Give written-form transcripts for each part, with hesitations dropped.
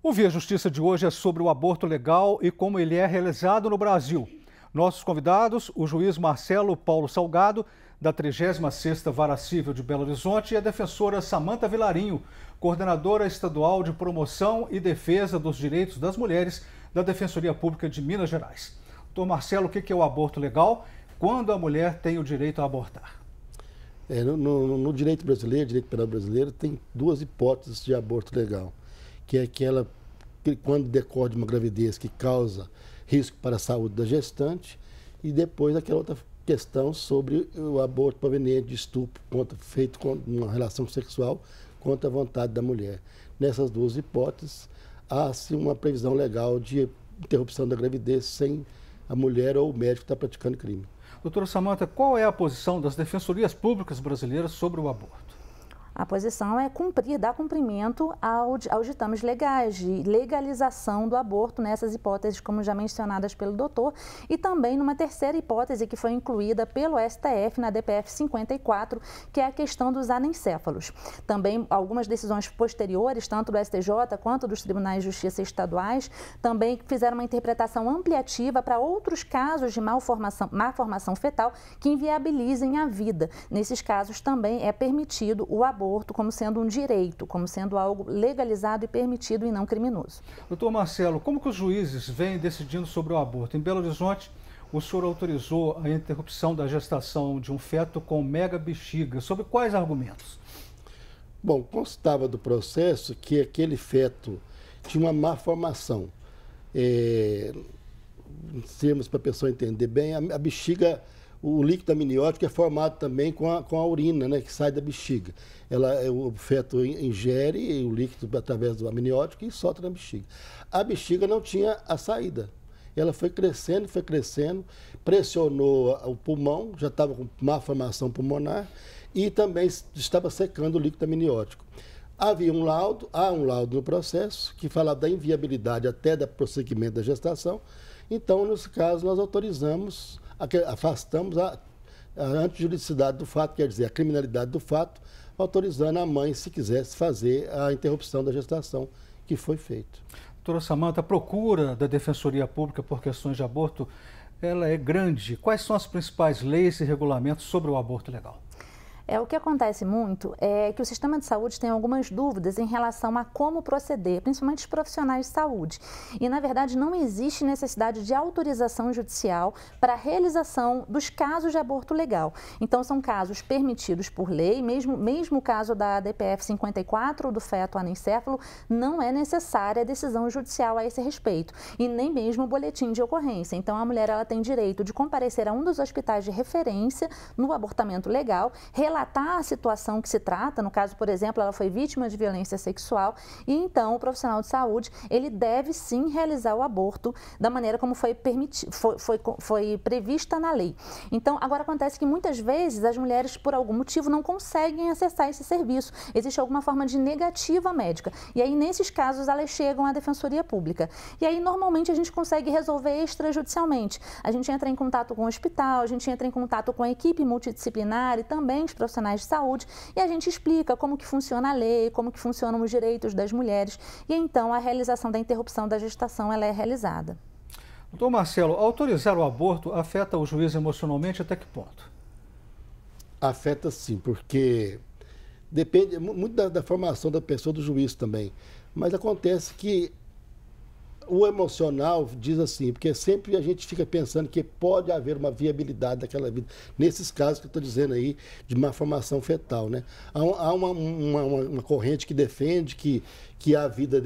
O Via Justiça de hoje é sobre o aborto legal e como ele é realizado no Brasil. Nossos convidados, o juiz Marcelo Paulo Salgado, da 36ª Vara Civil de Belo Horizonte, e a defensora Samanta Vilarinho, coordenadora estadual de promoção e defesa dos direitos das mulheres da Defensoria Pública de Minas Gerais. Doutor Marcelo, o que é o aborto legal? Quando a mulher tem o direito a abortar? No direito brasileiro, direito penal brasileiro, tem duas hipóteses de aborto legal, que é aquela que quando decorre de uma gravidez que causa risco para a saúde da gestante, e depois aquela outra questão sobre o aborto proveniente de estupro feito com uma relação sexual contra a vontade da mulher. Nessas duas hipóteses, há-se uma previsão legal de interrupção da gravidez sem a mulher ou o médico estar praticando crime. Doutora Samanta, qual é a posição das defensorias públicas brasileiras sobre o aborto? A posição é dar cumprimento aos ditames legais, de legalização do aborto nessas hipóteses, como já mencionadas pelo doutor, e também numa terceira hipótese que foi incluída pelo STF na DPF 54, que é a questão dos anencéfalos. Também algumas decisões posteriores, tanto do STJ quanto dos tribunais de justiça estaduais, também fizeram uma interpretação ampliativa para outros casos de má formação fetal que inviabilizem a vida. Nesses casos também é permitido o aborto como sendo um direito, como sendo algo legalizado e permitido e não criminoso. Doutor Marcelo, como que os juízes vêm decidindo sobre o aborto? Em Belo Horizonte, o senhor autorizou a interrupção da gestação de um feto com mega bexiga. Sobre quais argumentos? Bom, constava do processo que aquele feto tinha uma má formação. Em termos para a pessoa entender bem, a bexiga, o líquido amniótico é formado também com a urina, né, que sai da bexiga. O feto ingere o líquido através do amniótico e solta na bexiga. A bexiga não tinha a saída. Ela foi crescendo, pressionou o pulmão, já estava com má formação pulmonar e também estava secando o líquido amniótico. Há um laudo no processo que falava da inviabilidade até do prosseguimento da gestação. Então, nesse caso, nós autorizamos, afastamos a antijuridicidade do fato, quer dizer, a criminalidade do fato, autorizando a mãe, se quisesse, fazer a interrupção da gestação, que foi feito. Doutora Samanta, a procura da Defensoria Pública por questões de aborto, ela é grande. Quais são as principais leis e regulamentos sobre o aborto legal? O que acontece muito é que o sistema de saúde tem algumas dúvidas em relação a como proceder, principalmente os profissionais de saúde. E, na verdade, não existe necessidade de autorização judicial para a realização dos casos de aborto legal. Então, são casos permitidos por lei, mesmo o caso da DPF 54, do feto anencéfalo, não é necessária a decisão judicial a esse respeito, e nem mesmo o boletim de ocorrência. Então, a mulher ela tem direito de comparecer a um dos hospitais de referência no abortamento legal, relatar a situação que se trata, no caso, por exemplo, ela foi vítima de violência sexual, e então o profissional de saúde, ele deve sim realizar o aborto da maneira como foi prevista na lei. Então, agora acontece que muitas vezes as mulheres, por algum motivo, não conseguem acessar esse serviço. Existe alguma forma de negativa médica. E aí, nesses casos, elas chegam à Defensoria Pública. E aí, normalmente, a gente consegue resolver extrajudicialmente. A gente entra em contato com o hospital, a gente entra em contato com a equipe multidisciplinar e também os profissionais de saúde, e a gente explica como que funciona a lei, como que funcionam os direitos das mulheres, e então a realização da interrupção da gestação ela é realizada. Doutor Marcelo, autorizar o aborto afeta o juiz emocionalmente até que ponto? Afeta sim, porque depende muito da formação da pessoa, do juiz também, mas acontece que o emocional diz assim, porque sempre a gente fica pensando que pode haver uma viabilidade daquela vida. Nesses casos que eu estou dizendo aí, de má formação fetal, né? Há uma corrente que defende que a vida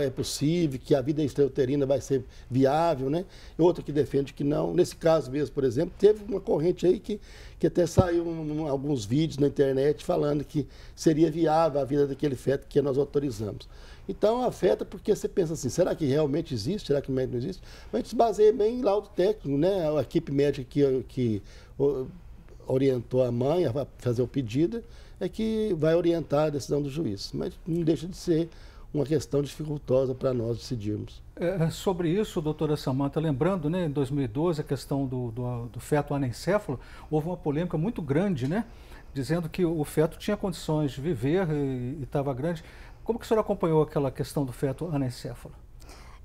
é possível, que a vida extrauterina vai ser viável, né? Outra que defende que não. Nesse caso mesmo, por exemplo, teve uma corrente aí que até saiu alguns vídeos na internet falando que seria viável a vida daquele feto que nós autorizamos. Então, afeta porque você pensa assim, será que realmente existe? Será que não existe? Mas a gente se baseia bem em laudo técnico, né? A equipe médica que orientou a mãe a fazer o pedido é que vai orientar a decisão do juiz. Mas não deixa de ser uma questão dificultosa para nós decidirmos. Sobre isso, doutora Samanta, lembrando, né, em 2012, a questão do feto anencéfalo, houve uma polêmica muito grande, né? Dizendo que o feto tinha condições de viver e estava grande. Como que o senhor acompanhou aquela questão do feto anencefalo?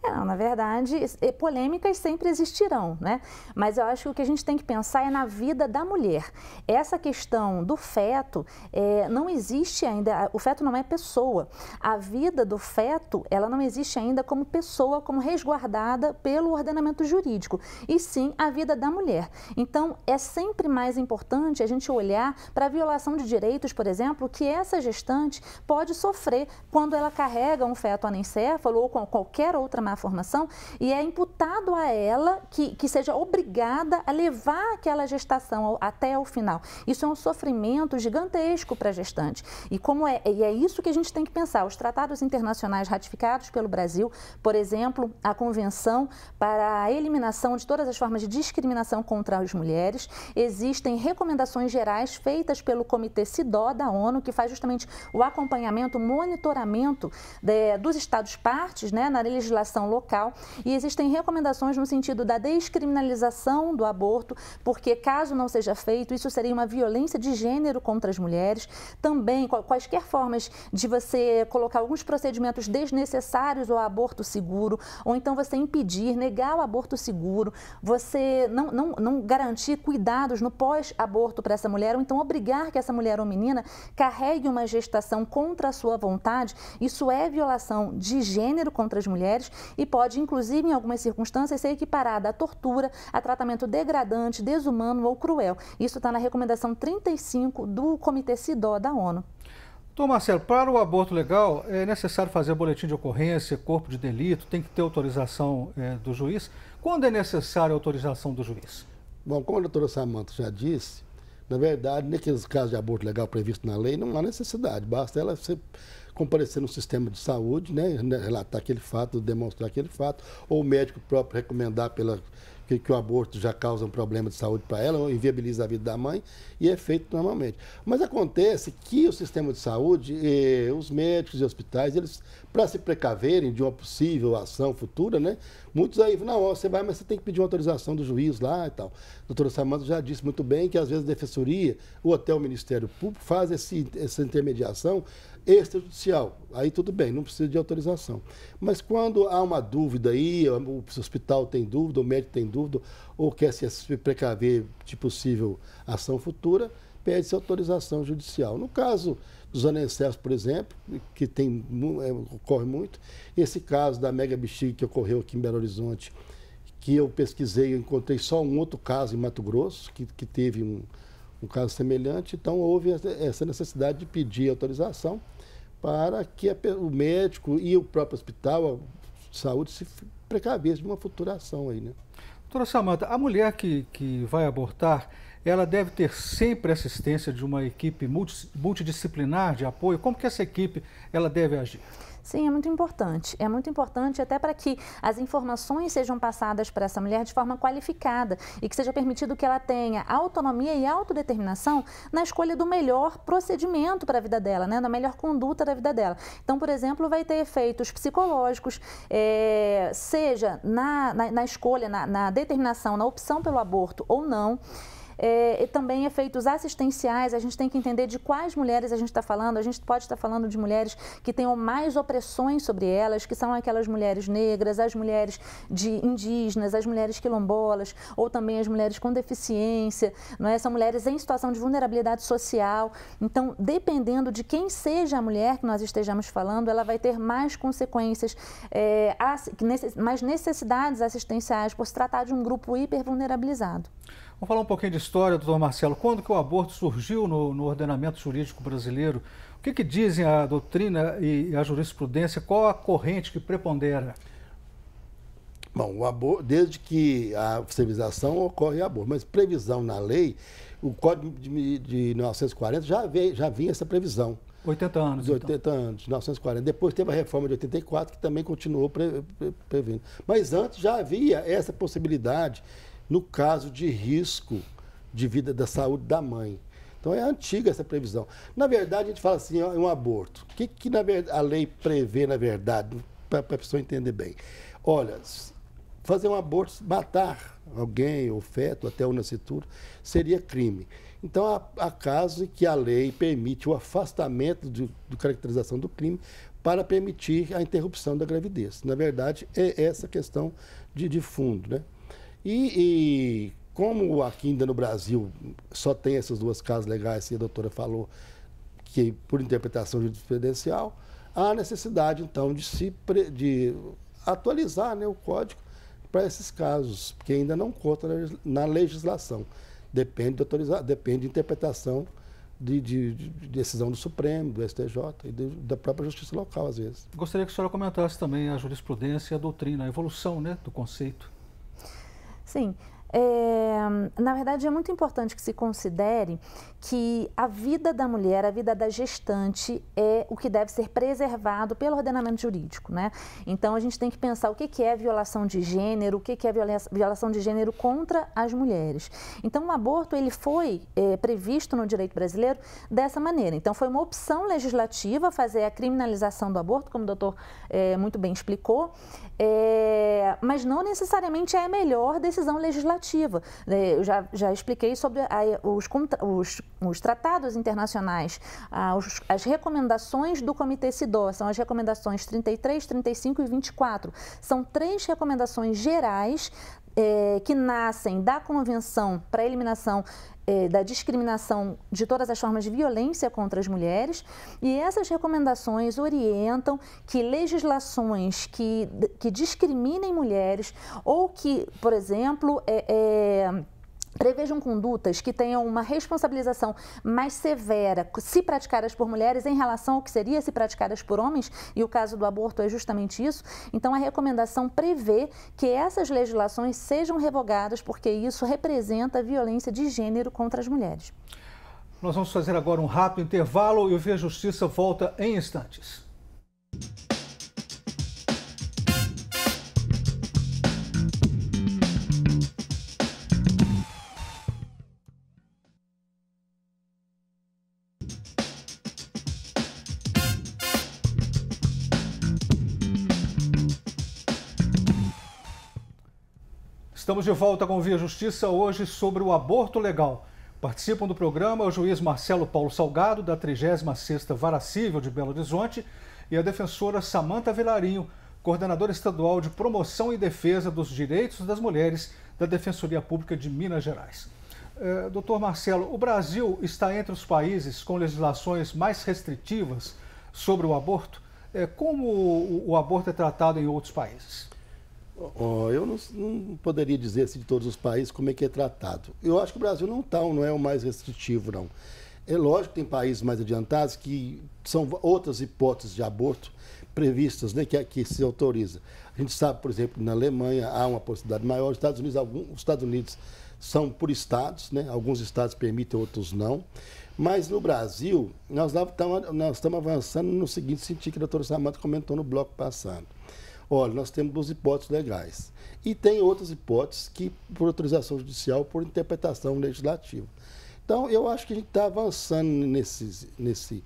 Não, na verdade, polêmicas sempre existirão, né? Mas eu acho que o que a gente tem que pensar é na vida da mulher. Essa questão do feto, não existe ainda, o feto não é pessoa. A vida do feto, ela não existe ainda como pessoa, como resguardada pelo ordenamento jurídico, e sim a vida da mulher. Então, é sempre mais importante a gente olhar para a violação de direitos, por exemplo, que essa gestante pode sofrer quando ela carrega um feto anencefalo ou com qualquer outra formação, e é imputado a ela que seja obrigada a levar aquela gestação até o final. Isso é um sofrimento gigantesco para a gestante. E é isso que a gente tem que pensar. Os tratados internacionais ratificados pelo Brasil, por exemplo, a Convenção para a Eliminação de todas as formas de discriminação contra as mulheres, existem recomendações gerais feitas pelo Comitê CIDO da ONU, que faz justamente o acompanhamento, o monitoramento dos Estados-partes, né, na legislação local, e existem recomendações no sentido da descriminalização do aborto, porque caso não seja feito, isso seria uma violência de gênero contra as mulheres. Também, quaisquer formas de você colocar alguns procedimentos desnecessários ao aborto seguro, ou então você impedir, negar o aborto seguro, você não garantir cuidados no pós-aborto para essa mulher, ou então obrigar que essa mulher ou menina carregue uma gestação contra a sua vontade, isso é violação de gênero contra as mulheres e pode, inclusive, em algumas circunstâncias, ser equiparada à tortura, a tratamento degradante, desumano ou cruel. Isso está na recomendação 35 do Comitê CIDO da ONU. Doutor Marcelo, para o aborto legal, é necessário fazer boletim de ocorrência, corpo de delito, tem que ter autorização do juiz. Quando é necessária a autorização do juiz? Bom, como a doutora Samanta já disse, na verdade, naqueles casos de aborto legal previsto na lei, não há necessidade, basta ela comparecer no sistema de saúde, né, relatar aquele fato, demonstrar aquele fato, ou o médico próprio recomendar que o aborto já causa um problema de saúde para ela, ou inviabiliza a vida da mãe, e é feito normalmente. Mas acontece que o sistema de saúde, os médicos e hospitais, eles, para se precaverem de uma possível ação futura, né, muitos aí, não, você vai, mas você tem que pedir uma autorização do juiz lá e tal. A doutora Samanta já disse muito bem que às vezes a Defensoria ou até o Ministério Público faz essa intermediação extrajudicial. Aí tudo bem, não precisa de autorização. Mas quando há uma dúvida aí, o hospital tem dúvida, o médico tem dúvida, ou quer se precaver de possível ação futura, pede-se autorização judicial. No caso dos anenceflos, por exemplo, que ocorre muito, esse caso da mega bexiga que ocorreu aqui em Belo Horizonte, que eu pesquisei, eu encontrei só um outro caso em Mato Grosso, que teve um caso semelhante, então houve essa necessidade de pedir autorização para que o médico e o próprio hospital de saúde se precavessem de uma futura ação aí, né? Doutora Samanta, a mulher que vai abortar, ela deve ter sempre assistência de uma equipe multidisciplinar de apoio? Como que essa equipe ela deve agir? Sim, é muito importante. É muito importante até para que as informações sejam passadas para essa mulher de forma qualificada e que seja permitido que ela tenha autonomia e autodeterminação na escolha do melhor procedimento para a vida dela, né? Da melhor conduta da vida dela. Então, por exemplo, vai ter efeitos psicológicos, seja na escolha, na determinação, na opção pelo aborto ou não. E também efeitos assistenciais, a gente tem que entender de quais mulheres a gente está falando. A gente pode estar falando de mulheres que tenham mais opressões sobre elas, que são aquelas mulheres negras, as mulheres indígenas, as mulheres quilombolas, ou também as mulheres com deficiência, não é? São mulheres em situação de vulnerabilidade social. Então, dependendo de quem seja a mulher que nós estejamos falando, ela vai ter mais consequências, mais necessidades assistenciais por se tratar de um grupo hipervulnerabilizado. Vamos falar um pouquinho de história, doutor Marcelo. Quando que o aborto surgiu no ordenamento jurídico brasileiro? O que dizem a doutrina e a jurisprudência? Qual a corrente que prepondera? Bom, o aborto, desde que a civilização ocorre aborto, mas previsão na lei, o Código de 1940 já vinha essa previsão. 80 anos, de 80 anos, de 1940. Depois teve a reforma de 84, que também continuou prevendo. Mas antes já havia essa possibilidade no caso de risco de vida da saúde da mãe. Então é antiga essa previsão. Na verdade, a gente fala assim, é um aborto. O que na verdade, a lei prevê, na verdade, para a pessoa entender bem? Olha, fazer um aborto, matar alguém, ou feto, até o nascituro, seria crime. Então há casos em que a lei permite o afastamento de caracterização do crime para permitir a interrupção da gravidez. Na verdade, é essa questão de fundo, né? E como aqui ainda no Brasil só tem essas duas casas legais, que a doutora falou, que por interpretação jurisprudencial, há necessidade, então, de atualizar, né, o código para esses casos, que ainda não conta na legislação. Depende de interpretação de decisão do Supremo, do STJ e da própria Justiça Local, às vezes. Gostaria que a senhora comentasse também a jurisprudência e a doutrina, a evolução, né, do conceito. Sim. Na verdade, é muito importante que se considere que a vida da mulher, a vida da gestante, é o que deve ser preservado pelo ordenamento jurídico, né? Então, a gente tem que pensar o que é violação de gênero, o que é violação de gênero contra as mulheres. Então, o aborto ele foi previsto no direito brasileiro dessa maneira. Então, foi uma opção legislativa fazer a criminalização do aborto, como o doutor muito bem explicou, mas não necessariamente é a melhor decisão legislativa. Eu já expliquei sobre os tratados internacionais, as recomendações do Comitê CIDO, são as recomendações 33, 35 e 24. São 3 recomendações gerais que nascem da Convenção para a Eliminação da discriminação de todas as formas de violência contra as mulheres, e essas recomendações orientam que legislações que discriminem mulheres ou que, por exemplo, prevejam condutas que tenham uma responsabilização mais severa se praticadas por mulheres em relação ao que seria se praticadas por homens, e o caso do aborto é justamente isso. Então, a recomendação prevê que essas legislações sejam revogadas, porque isso representa violência de gênero contra as mulheres. Nós vamos fazer agora um rápido intervalo e o Via Justiça volta em instantes. Estamos de volta com o Via Justiça, hoje sobre o aborto legal. Participam do programa o juiz Marcelo Paulo Salgado, da 36ª Vara Cível de Belo Horizonte, e a defensora Samanta Vilarinho, coordenadora estadual de promoção e defesa dos direitos das mulheres da Defensoria Pública de Minas Gerais. Doutor Marcelo, o Brasil está entre os países com legislações mais restritivas sobre o aborto. Como o aborto é tratado em outros países? Eu não poderia dizer assim, de todos os países como é que é tratado. Eu acho que o Brasil não é o mais restritivo, não. É lógico que tem países mais adiantados que são outras hipóteses de aborto previstas, né, que se autoriza. A gente sabe, por exemplo, que na Alemanha há uma possibilidade maior, os Estados Unidos são por estados, né, alguns estados permitem, outros não. Mas no Brasil, nós estamos avançando no seguinte sentido que a doutora Samanta comentou no bloco passado. Olha, nós temos 2 hipóteses legais. E tem outras hipóteses que, por autorização judicial, por interpretação legislativa. Então, eu acho que a gente está avançando nesse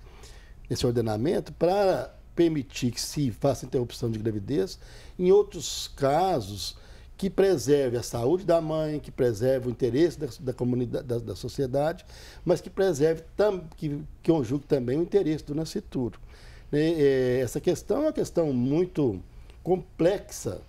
ordenamento para permitir que se faça interrupção de gravidez em outros casos que preserve a saúde da mãe, que preserve o interesse da comunidade, da sociedade, mas que preserve, que conjugue também o interesse do nascituro. Essa questão é uma questão muito complexa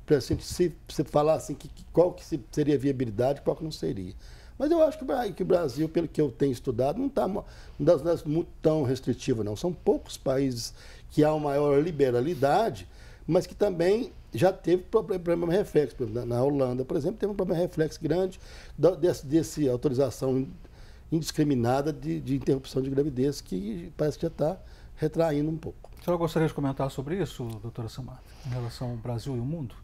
para a gente se falar assim, qual que seria a viabilidade e qual que não seria. Mas eu acho que o Brasil, pelo que eu tenho estudado, não está muito tão restritivo, não. São poucos países que há uma maior liberalidade, mas que também já teve problema reflexo. Na Holanda, por exemplo, teve um problema reflexo grande dessa autorização indiscriminada de interrupção de gravidez, que parece que já está retraindo um pouco. A senhora gostaria de comentar sobre isso, doutora Samanta, em relação ao Brasil e ao mundo?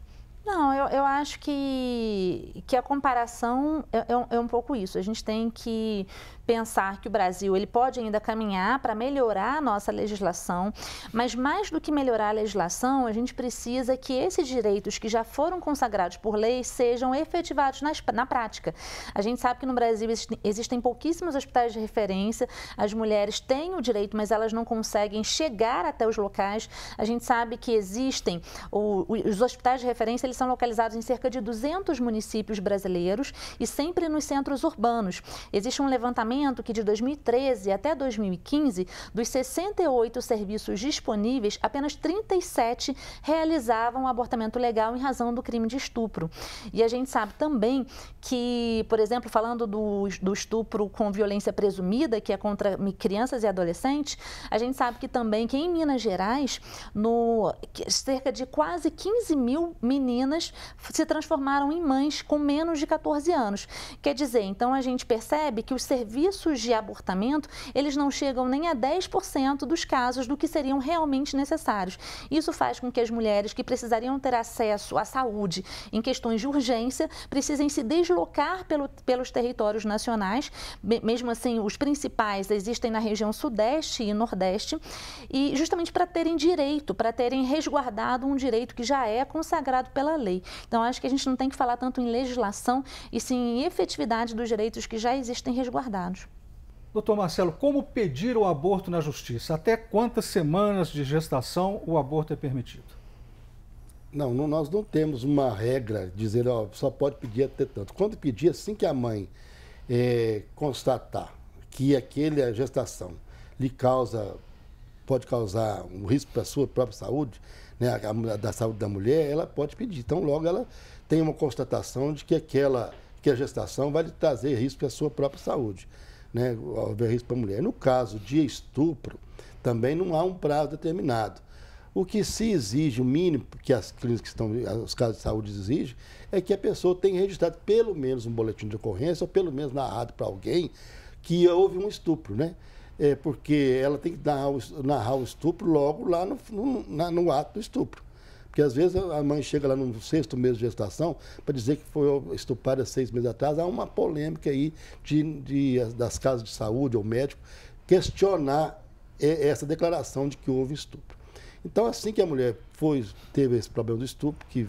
Não, eu acho que a comparação é um pouco isso. A gente tem que pensar que o Brasil ele pode ainda caminhar para melhorar a nossa legislação, mas mais do que melhorar a legislação, a gente precisa que esses direitos que já foram consagrados por lei sejam efetivados na prática. A gente sabe que no Brasil existem pouquíssimos hospitais de referência, as mulheres têm o direito, mas elas não conseguem chegar até os locais. A gente sabe que existem os hospitais de referência, eles são localizados em cerca de 200 municípios brasileiros e sempre nos centros urbanos. Existe um levantamento que de 2013 até 2015, dos 68 serviços disponíveis, apenas 37 realizavam abortamento legal em razão do crime de estupro. E a gente sabe também que, por exemplo, falando do estupro com violência presumida, que é contra crianças e adolescentes, a gente sabe que também que em Minas Gerais, cerca de quase 15 mil meninas se transformaram em mães com menos de 14 anos. Quer dizer, então a gente percebe que os serviços de abortamento, eles não chegam nem a 10% dos casos do que seriam realmente necessários. Isso faz com que as mulheres que precisariam ter acesso à saúde em questões de urgência precisem se deslocar pelos territórios nacionais. Mesmo assim, os principais existem na região sudeste e nordeste, e justamente para terem direito, para terem resguardado um direito que já é consagrado pela lei. Então, acho que a gente não tem que falar tanto em legislação e sim em efetividade dos direitos que já existem resguardados. Doutor Marcelo, como pedir o aborto na justiça? Até quantas semanas de gestação o aborto é permitido? Não, nós não temos uma regra dizendo, ó, só pode pedir até tanto. Quando pedir, assim que a mãe constatar que aquela gestação lhe pode causar um risco para a sua própria saúde, né, da saúde da mulher, ela pode pedir. Então, logo ela tem uma constatação de que a gestação vai lhe trazer risco para a sua própria saúde, né, houver risco para a mulher. No caso de estupro, também não há um prazo determinado. O que se exige, o mínimo que as clínicas os casos de saúde exigem, é que a pessoa tenha registrado pelo menos um boletim de ocorrência, ou pelo menos narrado para alguém que houve um estupro, né? Porque ela tem que narrar o estupro logo lá no ato do estupro. Porque às vezes a mãe chega lá no 6º mês de gestação para dizer que foi estuprada 6 meses atrás. Há uma polêmica aí das casas de saúde ou médico questionar essa declaração de que houve estupro. Então, assim que a mulher teve esse problema do estupro, que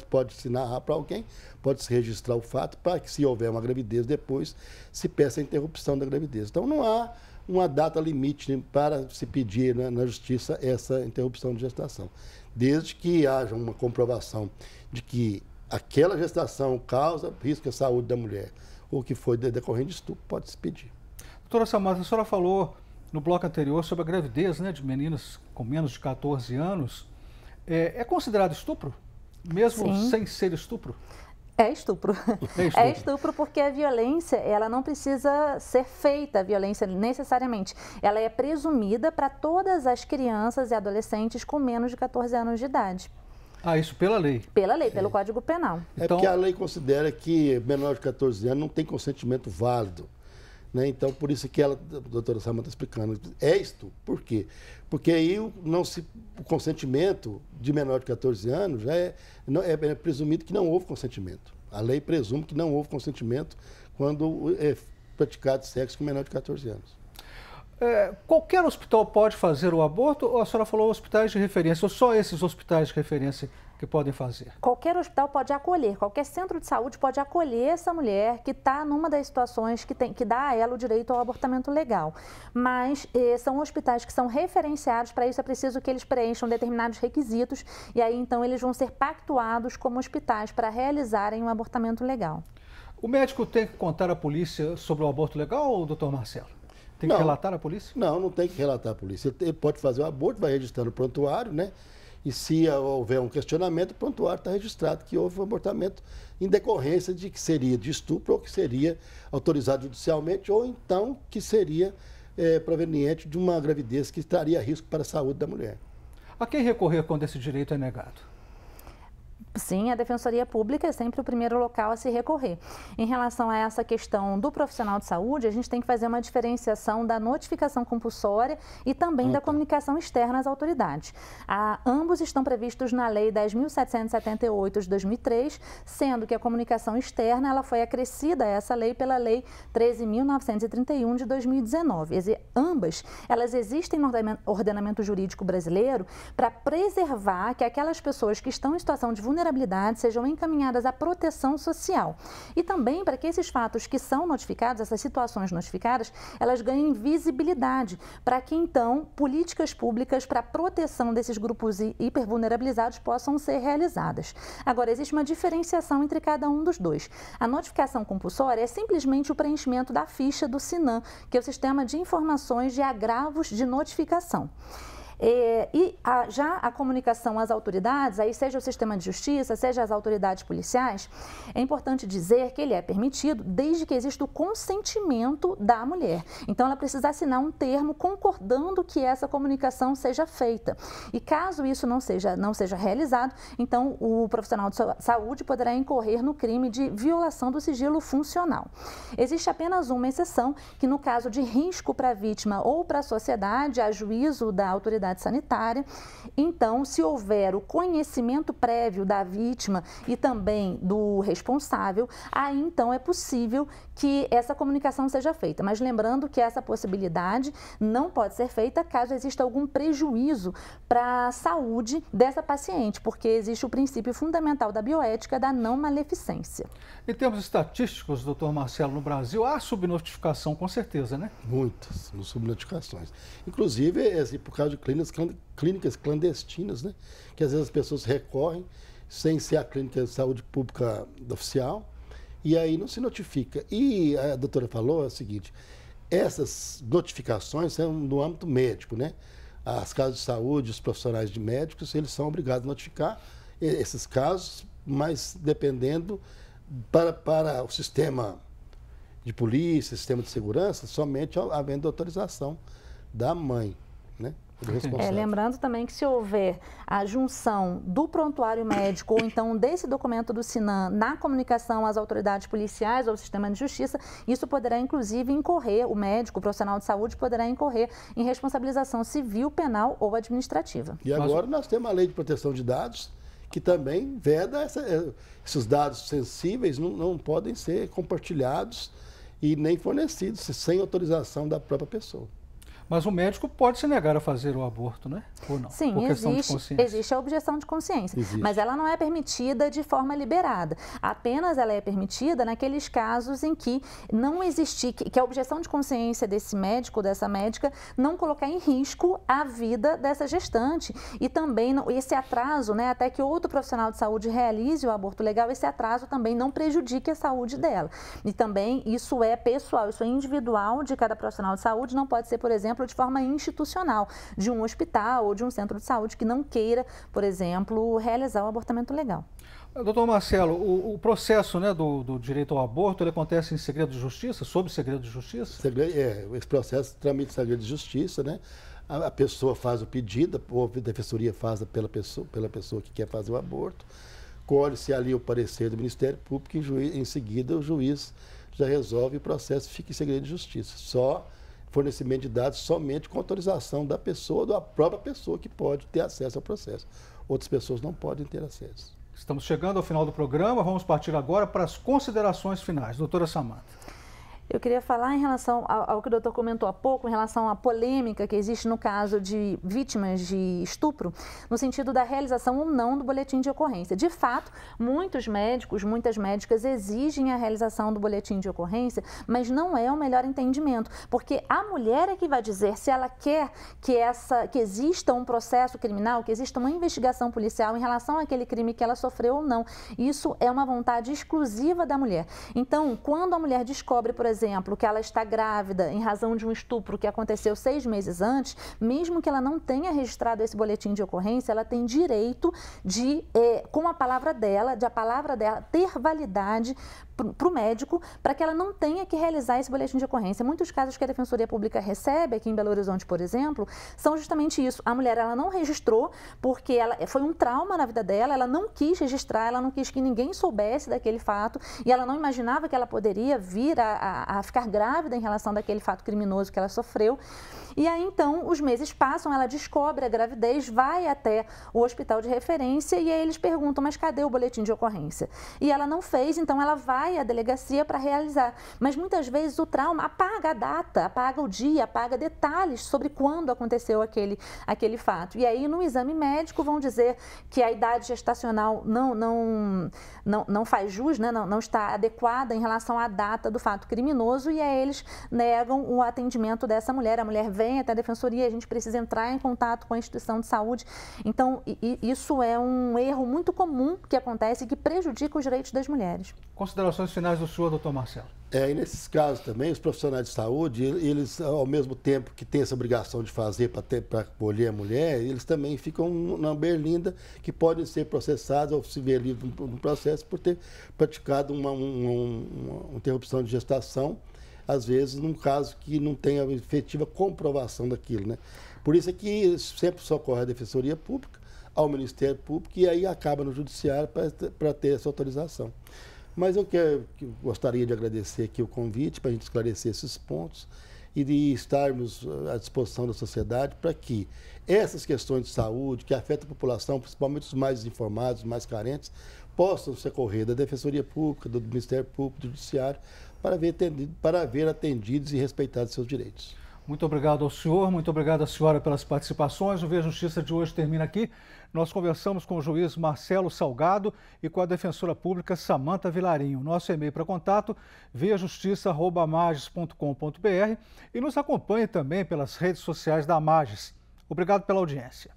pode se narrar para alguém, pode se registrar o fato, para que, se houver uma gravidez depois, se peça a interrupção da gravidez. Então, não há uma data limite para se pedir na justiça essa interrupção de gestação. Desde que haja uma comprovação de que aquela gestação causa risco à saúde da mulher ou que foi decorrente de estupro, pode se pedir. Doutora Samanta, a senhora falou no bloco anterior sobre a gravidez, né, de meninas com menos de 14 anos. É considerado estupro? Mesmo Sim. sem ser estupro? É estupro. É estupro. É estupro porque a violência, ela não precisa ser feita, a violência necessariamente. Ela é presumida para todas as crianças e adolescentes com menos de 14 anos de idade. Ah, isso pela lei? Pela lei, pelo Código Penal. Então, porque a lei considera que menor de 14 anos não tem consentimento válido. Né? Então, por isso que a doutora Samanta está explicando. É estupro. Por quê? Porque aí o consentimento de menor de 14 anos é presumido que não houve consentimento. A lei presume que não houve consentimento quando é praticado sexo com menor de 14 anos. Qualquer hospital pode fazer o aborto ou a senhora falou hospitais de referência, ou só esses hospitais de referência que podem fazer? Qualquer hospital pode acolher, qualquer centro de saúde pode acolher essa mulher que está numa das situações que dá a ela o direito ao abortamento legal. Mas são hospitais que são referenciados, para isso é preciso que eles preencham determinados requisitos e aí então eles vão ser pactuados como hospitais para realizarem um abortamento legal. O médico tem que contar à polícia sobre o aborto legal, doutor Marcelo? Tem que relatar à polícia? Não tem que relatar à polícia. Ele pode fazer o aborto, vai registrando o prontuário, né? E se houver um questionamento, o prontuário está registrado que houve um abortamento em decorrência de que seria de estupro ou que seria autorizado judicialmente ou então que seria proveniente de uma gravidez que traria risco para a saúde da mulher. A quem recorrer quando esse direito é negado? Sim, a Defensoria Pública é sempre o primeiro local a se recorrer. Em relação a essa questão do profissional de saúde, a gente tem que fazer uma diferenciação da notificação compulsória e também da comunicação externa às autoridades. Ambos estão previstos na Lei 10.778 de 2003, sendo que a comunicação externa ela foi acrescida a essa lei pela Lei 13.931 de 2019. Ambas, elas existem no ordenamento jurídico brasileiro para preservar que aquelas pessoas que estão em situação de vulnerabilidade vulnerabilidade sejam encaminhadas à proteção social. E também para que esses fatos que são notificados, essas situações notificadas, elas ganhem visibilidade, para que então políticas públicas para a proteção desses grupos hipervulnerabilizados possam ser realizadas. Agora, existe uma diferenciação entre cada um dos dois. A notificação compulsória é simplesmente o preenchimento da ficha do SINAM, que é o Sistema de Informações de Agravos de Notificação. Já a comunicação às autoridades, aí seja o sistema de justiça, seja as autoridades policiais, é importante dizer que ele é permitido desde que exista o consentimento da mulher. Então, ela precisa assinar um termo concordando que essa comunicação seja feita. E caso isso não seja realizado, então o profissional de saúde poderá incorrer no crime de violação do sigilo funcional. Existe apenas uma exceção, que no caso de risco para a vítima ou para a sociedade, a juízo da autoridade sanitária, então, se houver o conhecimento prévio da vítima e também do responsável, aí então é possível que essa comunicação seja feita. Mas lembrando que essa possibilidade não pode ser feita caso exista algum prejuízo para a saúde dessa paciente, porque existe o princípio fundamental da bioética da não maleficência. Em termos estatísticos, doutor Marcelo, no Brasil há subnotificação, com certeza, né? Muitas subnotificações. Inclusive, por causa de clínicas clandestinas, né? Que às vezes as pessoas recorrem sem ser a clínica de saúde pública oficial e aí não se notifica. E a doutora falou o seguinte, essas notificações são no âmbito médico, né? As casas de saúde, os profissionais de médicos, eles são obrigados a notificar esses casos, mas dependendo para o sistema de polícia, sistema de segurança, somente havendo autorização da mãe, né? Lembrando também que se houver a junção do prontuário médico ou então desse documento do SINAM na comunicação às autoridades policiais ou ao sistema de justiça, isso poderá inclusive incorrer, o médico, o profissional de saúde poderá incorrer em responsabilização civil, penal ou administrativa. E agora nós temos a Lei de Proteção de Dados, que também veda esses dados sensíveis, não podem ser compartilhados e nem fornecidos sem autorização da própria pessoa. Mas o médico pode se negar a fazer o aborto, né? Ou não? Sim, existe a objeção de consciência, mas ela não é permitida de forma liberada. Apenas ela é permitida naqueles casos em que não existir, que a objeção de consciência desse médico, dessa médica, não colocar em risco a vida dessa gestante. E também esse atraso, né, até que outro profissional de saúde realize o aborto legal, esse atraso também não prejudique a saúde dela. E também isso é pessoal, isso é individual de cada profissional de saúde, não pode ser, por exemplo, de forma institucional, de um hospital ou de um centro de saúde que não queira, por exemplo, realizar o abortamento legal. Doutor Marcelo, o processo, né, do direito ao aborto, ele acontece em segredo de justiça, sob segredo de justiça? Esse processo tramita em segredo de justiça, né? A pessoa faz o pedido, ou a defensoria faz pela pessoa que quer fazer o aborto, colhe-se ali o parecer do Ministério Público e em seguida o juiz já resolve o processo e fica em segredo de justiça. Só fornecimento de dados somente com autorização da pessoa, da própria pessoa que pode ter acesso ao processo. Outras pessoas não podem ter acesso. Estamos chegando ao final do programa, vamos partir agora para as considerações finais. Doutora Samantha. Eu queria falar em relação ao que o doutor comentou há pouco, em relação à polêmica que existe no caso de vítimas de estupro, no sentido da realização ou não do boletim de ocorrência. De fato, muitos médicos, muitas médicas exigem a realização do boletim de ocorrência, mas não é o melhor entendimento, porque a mulher é que vai dizer se ela quer que exista um processo criminal, que exista uma investigação policial em relação àquele crime que ela sofreu ou não. Isso é uma vontade exclusiva da mulher. Então, quando a mulher descobre, por exemplo, que ela está grávida em razão de um estupro que aconteceu 6 meses antes, mesmo que ela não tenha registrado esse boletim de ocorrência, ela tem direito de, com a palavra dela, ter validade para o médico, para que ela não tenha que realizar esse boletim de ocorrência. Muitos casos que a Defensoria Pública recebe aqui em Belo Horizonte, por exemplo, são justamente isso. A mulher ela não registrou porque foi um trauma na vida dela, ela não quis registrar, ela não quis que ninguém soubesse daquele fato e ela não imaginava que ela poderia vir a ficar grávida em relação daquele fato criminoso que ela sofreu. E aí, então, os meses passam, ela descobre a gravidez, vai até o hospital de referência e aí eles perguntam, mas cadê o boletim de ocorrência? E ela não fez, então ela vai vai à delegacia para realizar. Mas muitas vezes o trauma apaga a data, apaga o dia, apaga detalhes sobre quando aconteceu aquele fato. E aí, no exame médico, vão dizer que a idade gestacional não faz jus, né? não está adequada em relação à data do fato criminoso, e aí eles negam o atendimento dessa mulher. A mulher vem até a defensoria, a gente precisa entrar em contato com a instituição de saúde. Então, isso é um erro muito comum que acontece e que prejudica os direitos das mulheres. Considerações finais do senhor, doutor Marcelo. E nesses casos também, os profissionais de saúde, eles, ao mesmo tempo que têm essa obrigação de fazer para acolher a mulher, eles também ficam na berlinda, que podem ser processados ou se ver livres no processo por ter praticado uma interrupção de gestação, às vezes num caso que não tenha efetiva comprovação daquilo, né? Por isso é que sempre socorre a Defensoria Pública, ao Ministério Público, e aí acaba no Judiciário para ter essa autorização. Mas eu gostaria de agradecer aqui o convite para a gente esclarecer esses pontos e de estarmos à disposição da sociedade para que essas questões de saúde que afetam a população, principalmente os mais desinformados, os mais carentes, possam socorrer da Defensoria Pública, do Ministério Público, do Judiciário, para ver atendidos e respeitados seus direitos. Muito obrigado ao senhor, muito obrigado à senhora pelas participações. O Veja Justiça de hoje termina aqui. Nós conversamos com o juiz Marcelo Salgado e com a defensora pública Samanta Vilarinho. Nosso e-mail para contato, veajustiça@amages.com.br, e nos acompanhe também pelas redes sociais da Amages. Obrigado pela audiência.